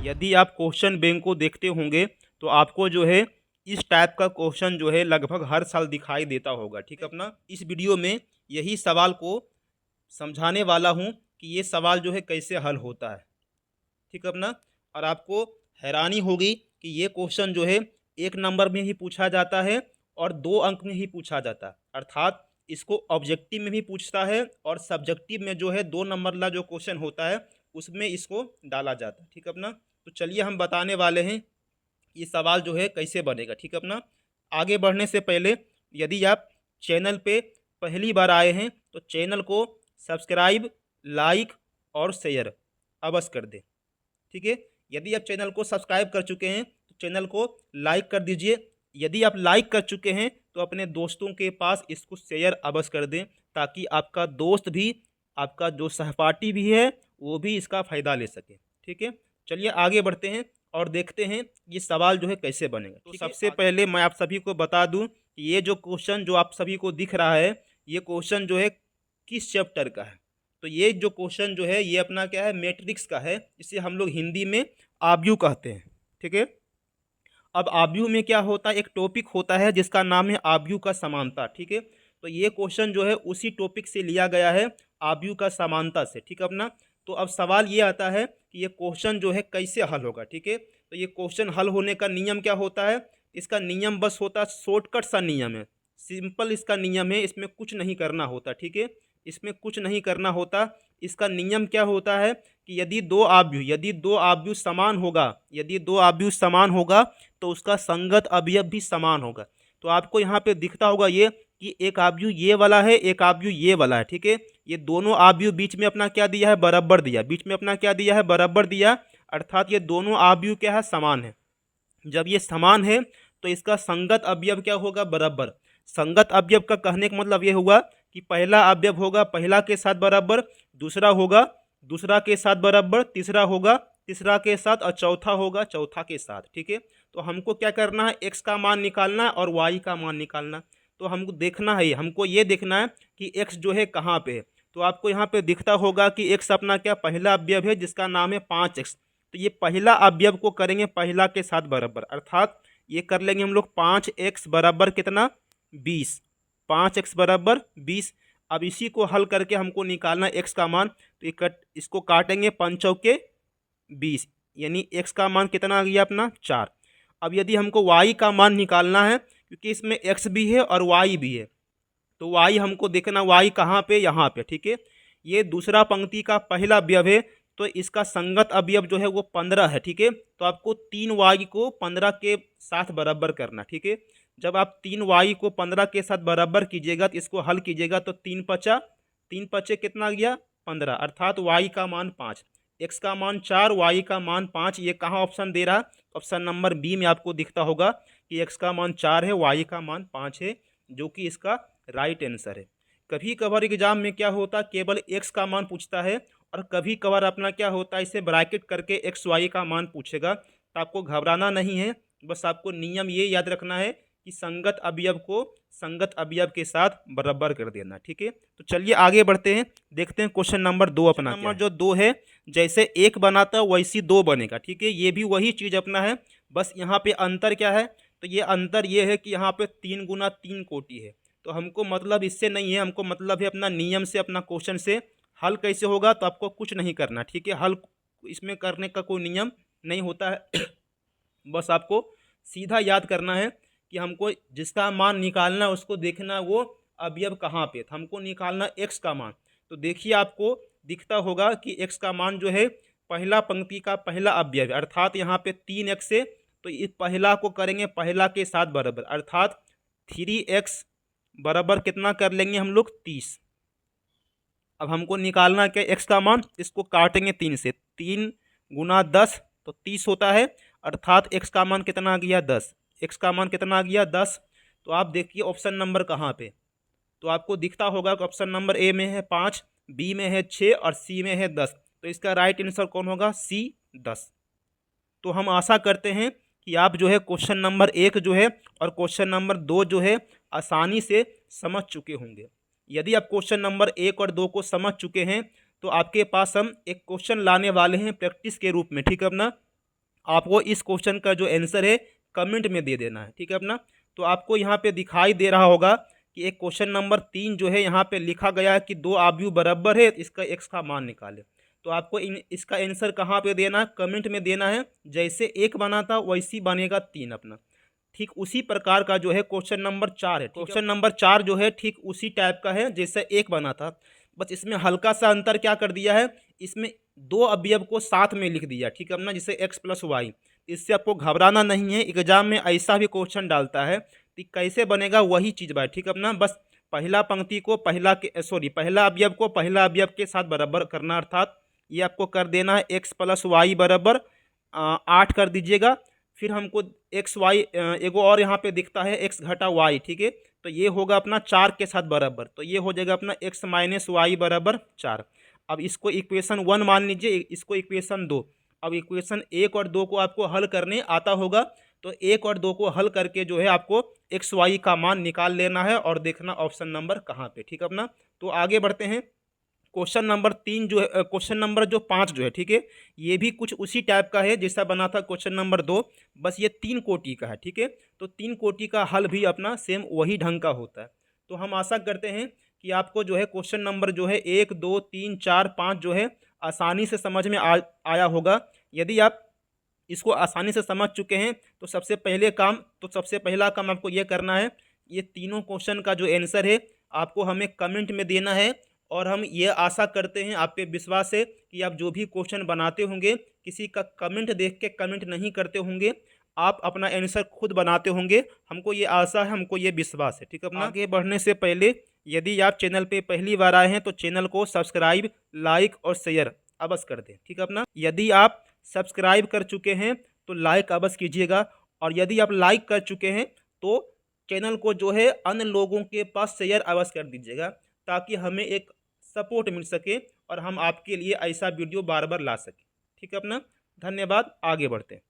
यदि आप question bank को देखते होंगे तो आपको जो है इस टाइप का क्वेश्चन जो है लगभग हर साल दिखाई देता होगा। ठीक है अपना, इस वीडियो में यही सवाल को समझाने वाला हूँ कि ये सवाल जो है कैसे हल होता है। ठीक है अपना, और आपको हैरानी होगी कि ये क्वेश्चन जो है 1 नंबर में ही पूछा जाता है और 2 अंक में ही पूछा जाता है, अर्थात इसको ऑब्जेक्टिव में भी पूछता है और सब्जेक्टिव में जो है 2 नंबर वाला जो क्वेश्चन होता है उसमें इसको डाला जाता है। ठीक है अपना, तो चलिए हम बताने वाले हैं ये सवाल जो है कैसे बनेगा। ठीक है अपना, आगे बढ़ने से पहले यदि आप चैनल पे पहली बार आए हैं तो चैनल को सब्सक्राइब, लाइक और शेयर अवश्य कर दें। ठीक है, यदि आप चैनल को सब्सक्राइब कर चुके हैं तो चैनल को लाइक कर दीजिए। यदि आप लाइक कर चुके हैं तो अपने दोस्तों के पास इसको शेयर अवश्य कर दें, ताकि आपका दोस्त भी, आपका जो सहपाठी भी है वो भी इसका फ़ायदा ले सके। ठीक है, चलिए आगे बढ़ते हैं और देखते हैं ये सवाल जो है कैसे बनेगा। तो सबसे पहले मैं आप सभी को बता दूं कि ये जो क्वेश्चन जो आप सभी को दिख रहा है ये क्वेश्चन जो है किस चैप्टर का है। तो ये जो क्वेश्चन जो है ये अपना क्या है, मैट्रिक्स का है, इसे हम लोग हिंदी में आव्यूह कहते हैं। ठीक है, अब आव्यूह में क्या होता है, एक टॉपिक होता है जिसका नाम है आव्यूह का समानता। ठीक है, तो ये क्वेश्चन जो है उसी टॉपिक से लिया गया है, आव्यूह का समानता से। ठीक है अपना, तो अब सवाल ये आता है कि ये क्वेश्चन जो है कैसे हल होगा। ठीक है, तो ये क्वेश्चन हल होने का नियम क्या होता है, इसका नियम बस होता है, शॉर्टकट सा नियम है, सिंपल इसका नियम है, इसमें कुछ नहीं करना होता। ठीक है, इसमें कुछ नहीं करना होता। इसका नियम क्या होता है कि यदि दो आव्यूह समान होगा, यदि दो आव्यूह समान होगा तो उसका संगत अवयव भी समान होगा। तो आपको यहाँ पे दिखता होगा ये कि एक आव्यूह ये वाला है, एक आव्यूह ये वाला है। ठीक है, ये दोनों आव्यूह बीच में अपना क्या दिया है, बराबर दिया, बीच में अपना क्या दिया है, बराबर दिया, अर्थात ये दोनों आव्यूह क्या है, समान है। जब ये समान है तो इसका संगत अवयव क्या होगा, बराबर। संगत अवयव का कहने का मतलब ये हुआ कि पहला अवयव होगा पहला के साथ बराबर, दूसरा होगा दूसरा के साथ बराबर, तीसरा होगा तीसरा के साथ और चौथा होगा चौथा के साथ। ठीक है, तो हमको क्या करना है, एक्स का मान निकालना है और वाई का मान निकालना। तो हमको देखना है, हमको ये देखना है कि एक्स जो है कहाँ पे है। तो आपको यहाँ पे दिखता होगा कि एक्स अपना क्या पहला अवयव है जिसका नाम है 5x। तो ये पहला अवयव को करेंगे पहला के साथ बराबर, अर्थात ये कर लेंगे हम लोग 5x बराबर कितना, 20। 5x बराबर 20। अब इसी को हल करके हमको निकालना x का मान, तो इसको काटेंगे 5 चौके 20, यानी x का मान कितना आ गया अपना 4। अब यदि हमको y का मान निकालना है, क्योंकि इसमें x भी है और y भी है, तो y हमको देखना y कहाँ पे, यहाँ पे। ठीक है, ये दूसरा पंक्ति का पहला अवयव है तो इसका संगत अवयव जो है वो 15 है। ठीक है, तो आपको 3y को 15 के साथ बराबर करना। ठीक है, जब आप 3y को 15 के साथ बराबर कीजिएगा तो इसको हल कीजिएगा तो 3 पचे कितना गया, 15, अर्थात y का मान 5, x का मान 4, y का मान 5। ये कहाँ ऑप्शन दे रहा है, ऑप्शन नंबर बी में आपको दिखता होगा कि x का मान 4 है, y का मान 5 है, जो कि इसका राइट आंसर है। कभी कभार एग्जाम में क्या होता है, केवल x का मान पूछता है और कभी कभार अपना क्या होता है, इसे ब्रैकेट करके x y का मान पूछेगा। तो आपको घबराना नहीं है, बस आपको नियम ये याद रखना है कि संगत अवयव को संगत अवयव के साथ बराबर कर देना। ठीक है, तो चलिए आगे बढ़ते हैं, देखते हैं क्वेश्चन नंबर 2 अपना नंबर जो 2 है, जैसे 1 बनाता है वैसी 2 बनेगा। ठीक है, ये भी वही चीज़ अपना है, बस यहाँ पे अंतर क्या है, तो ये अंतर ये है कि यहाँ पे 3 गुना 3 कोटि है। तो हमको मतलब इससे नहीं है, हमको मतलब है अपना नियम से, अपना क्वेश्चन से। हल कैसे होगा, तो आपको कुछ नहीं करना। ठीक है, हल इसमें करने का कोई नियम नहीं होता है बस आपको सीधा याद करना है कि हमको जिसका मान निकालना है उसको देखना है वो अवयव कहाँ पे, तो हमको निकालना x का मान। तो देखिए आपको दिखता होगा कि x का मान जो है पहला पंक्ति का पहला अवयव, अर्थात यहाँ पे 3x है, तो इस पहला को करेंगे पहला के साथ बराबर, अर्थात 3x बराबर कितना कर लेंगे हम लोग, 30। अब हमको निकालना क्या, x का मान, इसको काटेंगे 3 से, 3 गुना 10 तो 30 होता है, अर्थात x का मान कितना आ गया, 10। x का मान कितना आ गया, 10। तो आप देखिए ऑप्शन नंबर कहाँ पे, तो आपको दिखता होगा कि ऑप्शन नंबर ए में है 5, बी में है 6 और सी में है 10। तो इसका राइट आंसर कौन होगा, सी, 10। तो हम आशा करते हैं कि आप जो है क्वेश्चन नंबर 1 जो है और क्वेश्चन नंबर 2 जो है आसानी से समझ चुके होंगे। यदि आप क्वेश्चन नंबर 1 और 2 को समझ चुके हैं तो आपके पास हम एक क्वेश्चन लाने वाले हैं प्रैक्टिस के रूप में। ठीक है अपना, आपको इस क्वेश्चन का जो आंसर है कमेंट में दे देना है, ठीक है अपना। तो आपको यहाँ पे दिखाई दे रहा होगा कि एक क्वेश्चन नंबर 3 जो है यहाँ पे लिखा गया है कि दो आव्यूह बराबर है, इसका x का मान निकाले। तो आपको इसका आंसर कहाँ पे देना है, कमेंट में देना है। जैसे एक बना था वैसी बनेगा 3 अपना। ठीक उसी प्रकार का जो है क्वेश्चन नंबर 4 है। क्वेश्चन नंबर 4 जो है ठीक उसी टाइप का है जैसे एक बना था, बस इसमें हल्का सा अंतर क्या कर दिया है, इसमें दो अवयव को साथ में लिख दिया, ठीक है अपना, जैसे x + y। इससे आपको घबराना नहीं है, एग्जाम में ऐसा भी क्वेश्चन डालता है तो कैसे बनेगा वही चीज़ भाई, ठीक है अपना। बस पहला पंक्ति को पहला अवयव को पहला अवयव के साथ बराबर करना, अर्थात ये आपको कर देना है x + y बराबर 8 कर दीजिएगा। फिर हमको एक्स वाई एगो और यहाँ पे दिखता है x घटा y, ठीक है। तो ये होगा अपना 4 के साथ बराबर, तो ये हो जाएगा अपना x - y बराबर 4। अब इसको इक्वेशन 1 मान लीजिए, इसको इक्वेशन 2। अब इक्वेशन 1 और 2 को आपको हल करने आता होगा, तो 1 और 2 को हल करके जो है आपको एक्स वाई का मान निकाल लेना है और देखना ऑप्शन नंबर कहाँ पे, ठीक है अपना। तो आगे बढ़ते हैं। क्वेश्चन नंबर 3 जो है, क्वेश्चन नंबर जो 5 जो है, ठीक है, ये भी कुछ उसी टाइप का है जैसा बना था क्वेश्चन नंबर 2, बस ये 3 कोटि का है, ठीक है। तो 3 कोटि का हल भी अपना सेम वही ढंग का होता है। तो हम आशा करते हैं कि आपको जो है क्वेश्चन नंबर जो है 1, 2, 3, 4, 5 जो है आसानी से समझ में आया होगा। यदि आप इसको आसानी से समझ चुके हैं तो सबसे पहला काम आपको ये करना है, ये तीनों क्वेश्चन का जो आंसर है आपको हमें कमेंट में देना है। और हम ये आशा करते हैं, आप पे विश्वास है कि आप जो भी क्वेश्चन बनाते होंगे किसी का कमेंट देख के कमेंट नहीं करते होंगे, आप अपना आंसर खुद बनाते होंगे। हमको ये आशा है, हमको ये विश्वास है, ठीक है अपना। आगे बढ़ने से पहले यदि आप चैनल पे पहली बार आए हैं तो चैनल को सब्सक्राइब, लाइक और शेयर अवश्य कर दें, ठीक है अपना। यदि आप सब्सक्राइब कर चुके हैं तो लाइक अवश्य कीजिएगा, और यदि आप लाइक कर चुके हैं तो चैनल को जो है अन्य लोगों के पास शेयर अवश्य कर दीजिएगा, ताकि हमें एक सपोर्ट मिल सके और हम आपके लिए ऐसा वीडियो बार बार ला सकें, ठीक है अपना। धन्यवाद। आगे बढ़ते हैं।